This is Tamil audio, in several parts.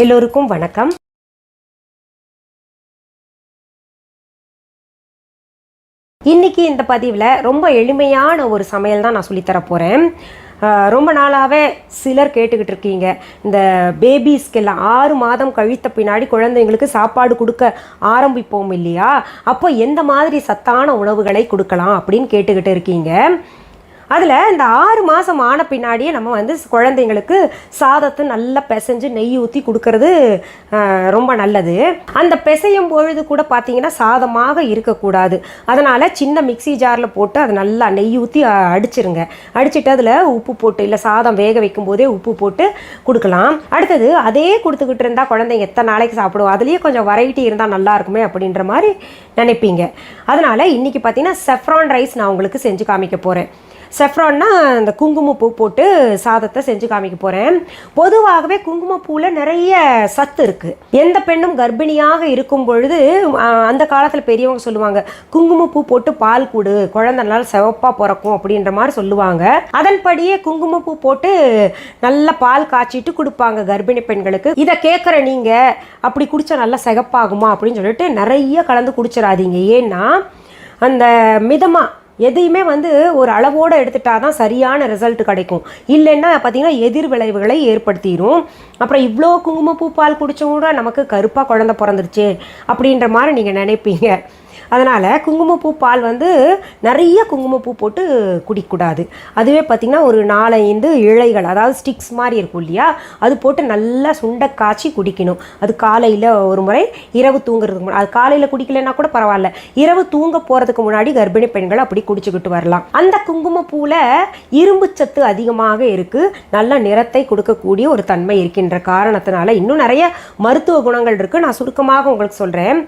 எல்லோருக்கும் வணக்கம். இன்னைக்கு இந்த பதிவில் ரொம்ப எளிமையான ஒரு சமையல் தான் நான் சொல்லித்தர போகிறேன். ரொம்ப நாளாகவே சிலர் கேட்டுக்கிட்டு இருக்கீங்க, இந்த பேபிஸ்க்கெல்லாம் 6 மாதம் கழித்த பின்னாடி குழந்தைங்களுக்கு சாப்பாடு கொடுக்க ஆரம்பிப்போம் இல்லையா, அப்போ எந்த மாதிரி சத்தான உணவுகளை கொடுக்கலாம் அப்படின்னு கேட்டுக்கிட்டு இருக்கீங்க. அதில் இந்த 6 மாதம் ஆன பின்னாடியே நம்ம குழந்தைங்களுக்கு சாதத்தை நல்லா பிசைஞ்சு நெய் ஊற்றி கொடுக்கறது ரொம்ப நல்லது. அந்த பிசையும் பொழுது கூட பார்த்திங்கன்னா சாதமாக இருக்கக்கூடாது. அதனால் சின்ன மிக்சி ஜாரில் போட்டு அதை நல்லா நெய் ஊற்றி அடிச்சிருங்க. அடிச்சுட்டு அதில் உப்பு போட்டு, இல்லை சாதம் வேக வைக்கும் போதே உப்பு போட்டு கொடுக்கலாம். அடுத்தது அதே கொடுத்துக்கிட்டு இருந்தால் குழந்தைங்க எத்தனை நாளைக்கு சாப்பிடுவோம், அதுலேயே கொஞ்சம் வெரைட்டி இருந்தால் நல்லா இருக்குமே அப்படின்ற மாதிரி நினைப்பீங்க. அதனால் இன்றைக்கி பார்த்திங்கன்னா செஃப்ரான் ரைஸ் நான் உங்களுக்கு செஞ்சு காமிக்க போகிறேன். செஃப்ரான்னா இந்த குங்குமப்பூ போட்டு சாதத்தை செஞ்சு காமிக்க போகிறேன். பொதுவாகவே குங்குமப்பூவில் நிறைய சத்து இருக்குது. எந்த பெண்ணும் கர்ப்பிணியாக இருக்கும் பொழுது அந்த காலத்தில் பெரியவங்க சொல்லுவாங்க, குங்குமப்பூ போட்டு பால் கொடு, குழந்தை நல்லா சிவப்பாக பிறக்கும் அப்படின்ற மாதிரி சொல்லுவாங்க. அதன்படியே குங்குமப்பூ போட்டு நல்லா பால் காய்ச்சிட்டு கொடுப்பாங்க கர்ப்பிணி பெண்களுக்கு. இதை கேட்குற நீங்கள் அப்படி குடித்தா நல்லா சிகப்பாகுமா அப்படின்னு சொல்லிட்டு நிறைய கலந்து குடிச்சிடாதீங்க. ஏன்னா அந்த மிதமாக எதையுமே ஒரு அளவோடு எடுத்துட்டால் தான் சரியான ரிசல்ட் கிடைக்கும். இல்லைன்னா பார்த்திங்கன்னா எதிர் விளைவுகளை ஏற்படுத்திடும். அப்புறம் இவ்வளோ குங்குமப்பூ பால் குடித்தவங்க கூட நமக்கு கருப்பாக குழந்தை பிறந்துருச்சே அப்படின்ற மாதிரி நீங்கள் நினைப்பீங்க. அதனால் குங்குமப்பூ பால் நிறைய குங்குமப்பூ போட்டு குடிக்கக்கூடாது. அதுவே பார்த்திங்கன்னா ஒரு 4-5 இழைகள், அதாவது ஸ்டிக்ஸ் மாதிரி இருக்கும் இல்லையா, அது போட்டு நல்லா சுண்டை காய்ச்சி குடிக்கணும். அது காலையில் ஒரு முறை, இரவு தூங்குறதுக்கு முன்னாடி. அது காலையில் குடிக்கலைன்னா கூட பரவாயில்ல, இரவு தூங்க போகிறதுக்கு முன்னாடி கர்ப்பிணி பெண்கள் அப்படி குடிச்சுக்கிட்டு வரலாம். அந்த குங்குமப்பூவில் இரும்பு சத்து அதிகமாக இருக்குது. நல்ல நிறத்தை கொடுக்கக்கூடிய ஒரு தன்மை இருக்கின்ற காரணத்தினால இன்னும் நிறைய மருத்துவ குணங்கள் இருக்குது. நான் சுருக்கமாக உங்களுக்கு சொல்கிறேன்.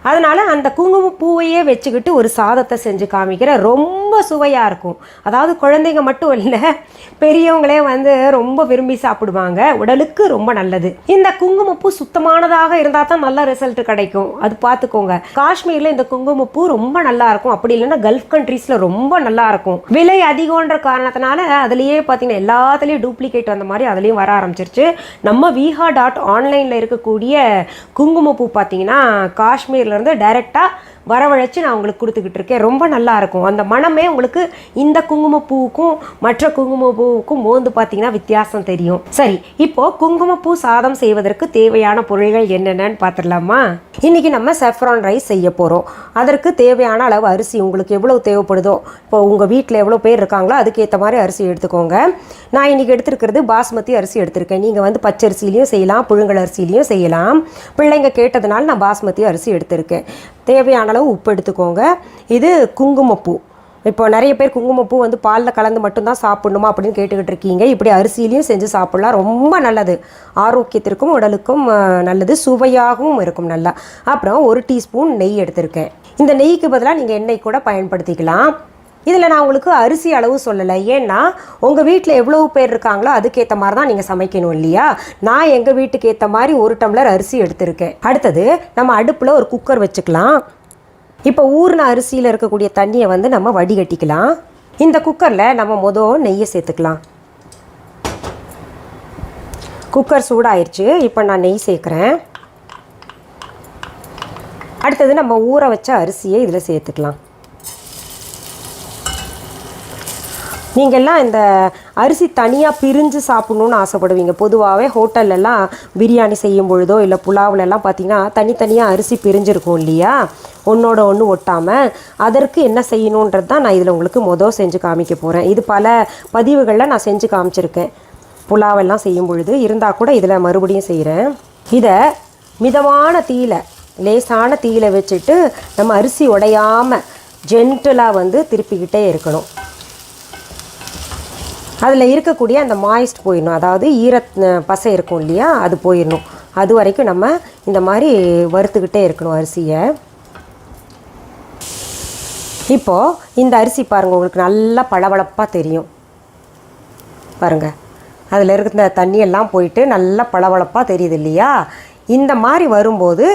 அதனால் அந்த குங்குமப்பூவையே வச்சுக்கிட்டு ஒரு சாதத்தை செஞ்சு காமிக்கிற ரொம்ப சுவையாக இருக்கும். அதாவது குழந்தைங்க மட்டும் இல்லை, பெரியவங்களே ரொம்ப விரும்பி சாப்பிடுவாங்க. உடலுக்கு ரொம்ப நல்லது. இந்த குங்குமப்பூ சுத்தமானதாக இருந்தால் தான் நல்ல ரிசல்ட் கிடைக்கும். அது பார்த்துக்கோங்க. காஷ்மீரில் இந்த குங்குமப்பூ ரொம்ப நல்லா இருக்கும். அப்படி இல்லைன்னா கல்ஃப் கண்ட்ரீஸில் ரொம்ப நல்லா இருக்கும். விலை அதிகம்ன்ற காரணத்தினால அதுலேயே பார்த்தீங்கன்னா எல்லாத்துலேயும் டூப்ளிகேட் வந்த மாதிரி அதுலேயும் வர ஆரம்பிச்சிருச்சு. நம்ம viha.online இருக்கக்கூடிய குங்குமப்பூ பார்த்தீங்கன்னா காஷ்மீரில் டைரெக்டாக வரவழைச்சு நான் உங்களுக்கு கொடுத்துக்கிட்டு இருக்கேன். ரொம்ப நல்லா இருக்கும். அந்த மனமே உங்களுக்கு இந்த குங்குமப்பூவுக்கும் மற்ற குங்குமப்பூவுக்கும் மோந்து பார்த்தீங்கன்னா வித்தியாசம் தெரியும். சரி, இப்போ குங்குமப்பூ சாதம் செய்வதற்கு தேவையான பொருள்கள் என்னென்னு பார்த்துடலாமா? இன்றைக்கி நம்ம செஃப்ரான் ரைஸ் செய்ய போகிறோம். அதற்கு தேவையான அளவு அரிசி உங்களுக்கு எவ்வளோ தேவைப்படுதோ, இப்போ உங்கள் வீட்டில் எவ்வளோ பேர் இருக்காங்களோ அதுக்கேற்ற மாதிரி அரிசி எடுத்துக்கோங்க. நான் இன்றைக்கி எடுத்துருக்கிறது பாஸ்மதி அரிசி எடுத்திருக்கேன். நீங்கள் பச்சரிசிலையும் செய்யலாம், புழுங்கல் அரிசிலையும் செய்யலாம். பிள்ளைங்க கேட்டதுனால நான் பாஸ்மதி அரிசி எடுத்திருக்கேன். தேவையான அளவு உப்பு எடுத்துக்கோங்க. இது குங்குமப்பூ. இப்போ நிறைய பேர் குங்குமப்பூ பாலில் கலந்து மட்டும்தான் சாப்பிடணுமா அப்படின்னு கேட்டுக்கிட்டு இருக்கீங்க. இப்படி அரிசியிலையும் செஞ்சு சாப்பிட்லாம். ரொம்ப நல்லது, ஆரோக்கியத்திற்கும் உடலுக்கும் நல்லது, சுவையாகவும் இருக்கும் நல்லா. அப்புறம் 1 டீஸ்பூன் நெய் எடுத்திருக்கேன். இந்த நெய்க்கு பதிலாக நீங்கள் எண்ணெய் கூட பயன்படுத்திக்கலாம். இதில் நான் உங்களுக்கு அரிசி அளவு சொல்லலை. ஏன்னா உங்கள் வீட்டில் எவ்வளோ பேர் இருக்காங்களோ அதுக்கேற்ற மாதிரி தான் நீங்கள் சமைக்கணும் இல்லையா. நான் எங்கள் வீட்டுக்கு ஏற்ற மாதிரி 1 டம்ளர் அரிசி எடுத்திருக்கேன். அடுத்தது நம்ம அடுப்பில் ஒரு குக்கர் வச்சுக்கலாம். இப்போ ஊறின அரிசியில் இருக்கக்கூடிய தண்ணியை நம்ம வடிகட்டிக்கலாம். இந்த குக்கரில் நம்ம நெய்யை சேர்த்துக்கலாம். குக்கர் சூடாயிருச்சு. இப்போ நான் நெய் சேர்க்குறேன். அடுத்தது நம்ம ஊற வச்ச அரிசியை இதில் சேர்த்துக்கலாம். நீங்கள்லாம் இந்த அரிசி தனியாக பிரிஞ்சு சாப்பிட்ணுன்னு ஆசைப்படுவீங்க. பொதுவாகவே ஹோட்டல்லலாம் பிரியாணி செய்யும் பொழுதோ இல்லை புலாவிலெல்லாம் பார்த்திங்கன்னா தனித்தனியாக அரிசி பிரிஞ்சிருக்கும் இல்லையா, ஒன்றோட ஒன்று ஒட்டாமல். அதற்கு என்ன செய்யணுன்றது தான் நான் இதில் உங்களுக்கு செஞ்சு காமிக்க போகிறேன். இது பல பதிவுகளில் நான் செஞ்சு காமிச்சிருக்கேன் புலாவெல்லாம் செய்யும் பொழுது. இருந்தால் கூட இதில் மறுபடியும் செய்கிறேன். இதை மிதமான தீயில, லேசான தீயில வச்சுட்டு நம்ம அரிசி உடையாமல் ஜென்டலாக திருப்பிக்கிட்டே இருக்கணும். அதில் இருக்கக்கூடிய அந்த மாய்ஸ்ட் போயிடணும், அதாவது பசை இருக்கும் இல்லையா, அது போயிடணும். அது வரைக்கும் நம்ம இந்த மாதிரி வறுத்துக்கிட்டே இருக்கணும் அரிசியை. இப்போது இந்த அரிசி பாருங்கள், உங்களுக்கு நல்லா பளபளப்பாக தெரியும் பாருங்கள். அதில் இருக்கிற தண்ணியெல்லாம் போயிட்டு நல்லா பளபளப்பாக தெரியுது இல்லையா. இந்த மாதிரி வரும்போது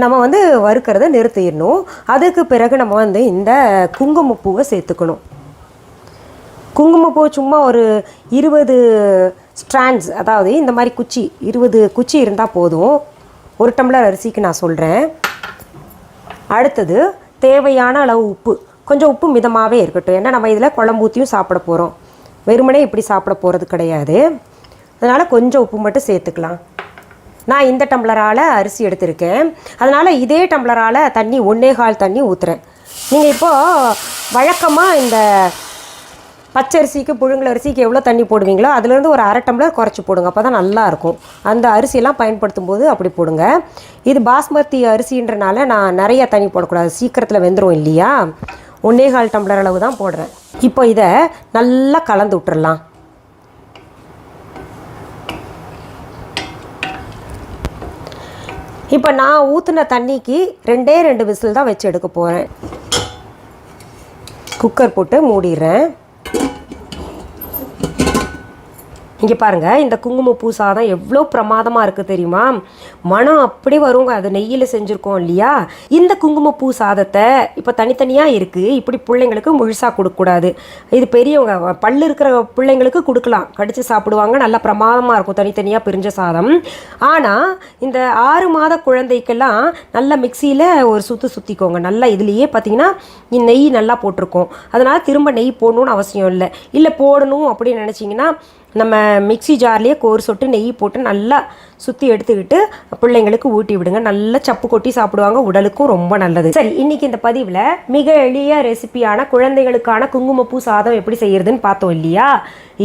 நம்ம வறுக்கிறத நிறுத்திடணும். அதுக்கு பிறகு நம்ம இந்த குங்குமப்பூவை சேர்த்துக்கணும். குங்குமப்பூ சும்மா ஒரு 20 ஸ்ட்ராண்ட்ஸ், அதாவது இந்த மாதிரி குச்சி 20 குச்சி இருந்தால் போதும். 1 டம்ளர் அரிசிக்கு நான் சொல்கிறேன். அடுத்தது தேவையான அளவு உப்பு. கொஞ்சம் உப்பு மிதமாகவே இருக்கட்டும், ஏன்னா நம்ம இதில் குழம்பு ஊற்றியும் சாப்பிட போகிறோம், வெறுமனே இப்படி சாப்பிட போகிறது கிடையாது. அதனால் கொஞ்சம் உப்பு மட்டும் சேர்த்துக்கலாம். நான் இந்த டம்ளரால் அரிசி எடுத்திருக்கேன், அதனால் இதே டம்ளரால் தண்ணி 1.25 தண்ணி ஊற்றுறேன். நீங்கள் இப்போது வழக்கமாக இந்த பச்சரிசிக்கு புழுங்கல் அரிசிக்கு எவ்வளோ தண்ணி போடுவீங்களோ அதுலேருந்து ஒரு 1/2 டம்ளர் குறைச்சி போடுங்க, அப்போ தான் நல்லாயிருக்கும். அந்த அரிசியெல்லாம் பயன்படுத்தும் போது அப்படி போடுங்க. இது பாஸ்மதி அரிசின்றனால நான் நிறைய தண்ணி போடக்கூடாது, சீக்கிரத்தில் வெந்துடும் இல்லையா. 1.25 டம்ளர் அளவு தான் போடுறேன். இப்போ இதை நல்லா கலந்து விட்டுறலாம். இப்போ நான் ஊற்றின தண்ணிக்கு 2 விசில் தான் வச்சு எடுக்க போகிறேன். குக்கர் போட்டு மூடிடுறேன். இங்கே பாருங்கள், இந்த குங்குமப்பூ சாதம் எவ்வளோ பிரமாதமாக இருக்குது தெரியுமா. மனம் அப்படி வருங்க, அது நெய்யில் செஞ்சுருக்கோம் இல்லையா. இந்த குங்குமப்பூ சாதத்தை இப்போ தனித்தனியாக இருக்குது, இப்படி பிள்ளைங்களுக்கு முழுசாக கொடுக்கக்கூடாது. இது பெரியவங்க பல்லு இருக்கிற பிள்ளைங்களுக்கு கொடுக்கலாம், கடித்து சாப்பிடுவாங்க, நல்லா பிரமாதமாக இருக்கும் தனித்தனியாக பிரிஞ்ச சாதம். ஆனால் இந்த 6 மாத குழந்தைக்கெல்லாம் நல்லா மிக்சியில் ஒரு சுற்றிக்கோங்க. நல்லா இதுலேயே பார்த்தீங்கன்னா நெய் நல்லா போட்டிருக்கோம், அதனால் திரும்ப நெய் போடணுன்னு அவசியம் இல்லை போடணும் அப்படின்னு நினச்சிங்கன்னா நம்ம மிக்சி ஜார்லேயே ஒரு சொட்டு நெய் போட்டு நல்லா சுற்றி எடுத்துக்கிட்டு பிள்ளைங்களுக்கு ஊட்டி விடுங்க. நல்லா சப்பு கொட்டி சாப்பிடுவாங்க, உடலுக்கும் ரொம்ப நல்லது. சரி, இன்றைக்கி இந்த பதிவில் மிக எளிய ரெசிபியான குழந்தைகளுக்கான குங்குமப்பூ சாதம் எப்படி செய்யறதுன்னு பார்த்தோம் இல்லையா.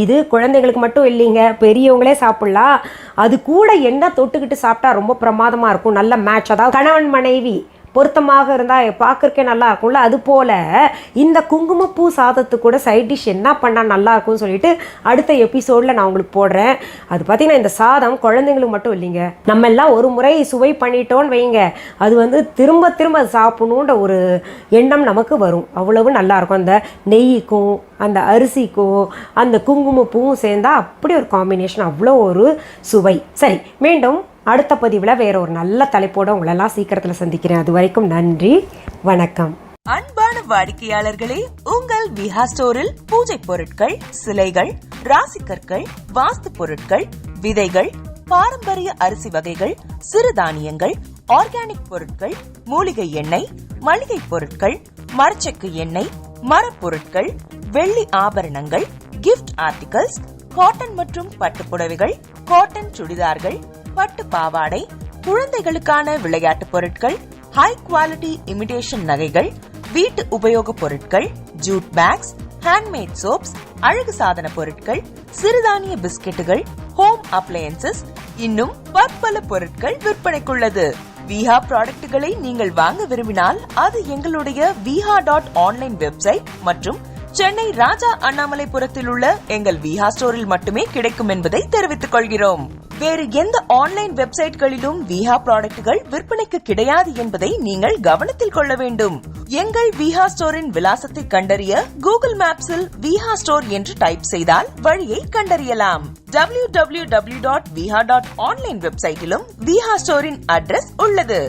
இது குழந்தைங்களுக்கு மட்டும் இல்லைங்க, பெரியவங்களே சாப்பிட்லாம். அது கூட என்ன தொட்டுக்கிட்டு சாப்பிட்டா ரொம்ப பிரமாதமாக இருக்கும், நல்ல மேட்ச். அதாவது கணவன் மனைவி பொருத்தமாக இருந்தால் பார்க்குறக்கே நல்லா இருக்கும்ல, அது போல் இந்த குங்குமப்பூ சாதத்துக்கு கூட சைட் டிஷ் என்ன பண்ணால் நல்லாயிருக்கும்னு சொல்லிட்டு அடுத்த எபிசோடில் நான் உங்களுக்கு போடுறேன். அது பார்த்திங்கன்னா இந்த சாதம் குழந்தைங்களுக்கு மட்டும் இல்லைங்க, நம்ம எல்லாம் ஒரு முறை சுவை பண்ணிட்டோன்னு வைங்க, அது திரும்ப திரும்ப அது சாப்பிடணுன்ற ஒரு எண்ணம் நமக்கு வரும். அவ்வளவு நல்லாயிருக்கும். அந்த நெய்யுக்கும் அந்த அரிசிக்கும் அந்த குங்குமப்பூவும் சேர்ந்தால் அப்படி ஒரு காம்பினேஷன், அவ்வளோ ஒரு சுவை. சரி, மீண்டும் அடுத்த பதிவில் வேற ஒரு நல்ல தலைப்போட உங்களெல்லாம் சீக்கிரத்தில் சந்திக்கிறேன். அது வரைக்கும் நன்றி, வணக்கம். அன்பான வாடிக்கையாளர்களே, உங்கள் விஹா ஸ்டோரில் பூஜை பொருட்கள், சிலைகள், ராசிக்கற்கள், வாஸ்து பொருட்கள், விதைகள், பாரம்பரிய அரிசி வகைகள், சிறுதானியங்கள், ஆர்கானிக் பொருட்கள், மூலிகை எண்ணெய், மளிகை பொருட்கள், மரச்செக்கு எண்ணெய், மரப்பொருட்கள், வெள்ளி ஆபரணங்கள், கிஃப்ட் ஆர்டிகல்ஸ், காட்டன் மற்றும் பட்டு புடவைகள், காட்டன் சுடிதார்கள், பட்டு பாவாடை, குழந்தைகளுக்கான விளையாட்டு பொருட்கள், ஹை குவாலிட்டி இமிடேஷன் நகைகள், வீட்டு உபயோக பொருட்கள், ஜூட் பேக்ஸ், ஹேண்ட்மேட் சோப்ஸ், அழகு சாதன பொருட்கள், சிறுதானிய பிஸ்கெட்டுகள், ஹோம் அப்ளையன்சஸ், இன்னும் பற்பல பொருட்கள் விற்பனைக்குள்ளது. விஹா ப்ராடக்ட்களை நீங்கள் வாங்க விரும்பினால் அது எங்களுடைய viha.online வெப்சைட் மற்றும் சென்னை ராஜா அண்ணாமலைபுரத்தில் உள்ள எங்கள் விஹா ஸ்டோரில் மட்டுமே கிடைக்கும் என்பதை தெரிவித்துக் கொள்கிறோம். வேறு எந்த ஆன்லைன் வெப்சைட்களிலும் விஹா ப்ராடக்ட்கள் விற்பனைக்கு கிடையாது என்பதை நீங்கள் கவனத்தில் கொள்ள வேண்டும். எங்கள் விஹா ஸ்டோரின் விலாசத்தை கண்டறிய கூகுள் மேப்ஸில் விஹா ஸ்டோர் என்று டைப் செய்தால் வழியை கண்டறியலாம். www.viha.online வெப்சைட்டிலும் விஹா ஸ்டோரின் அட்ரஸ் உள்ளது.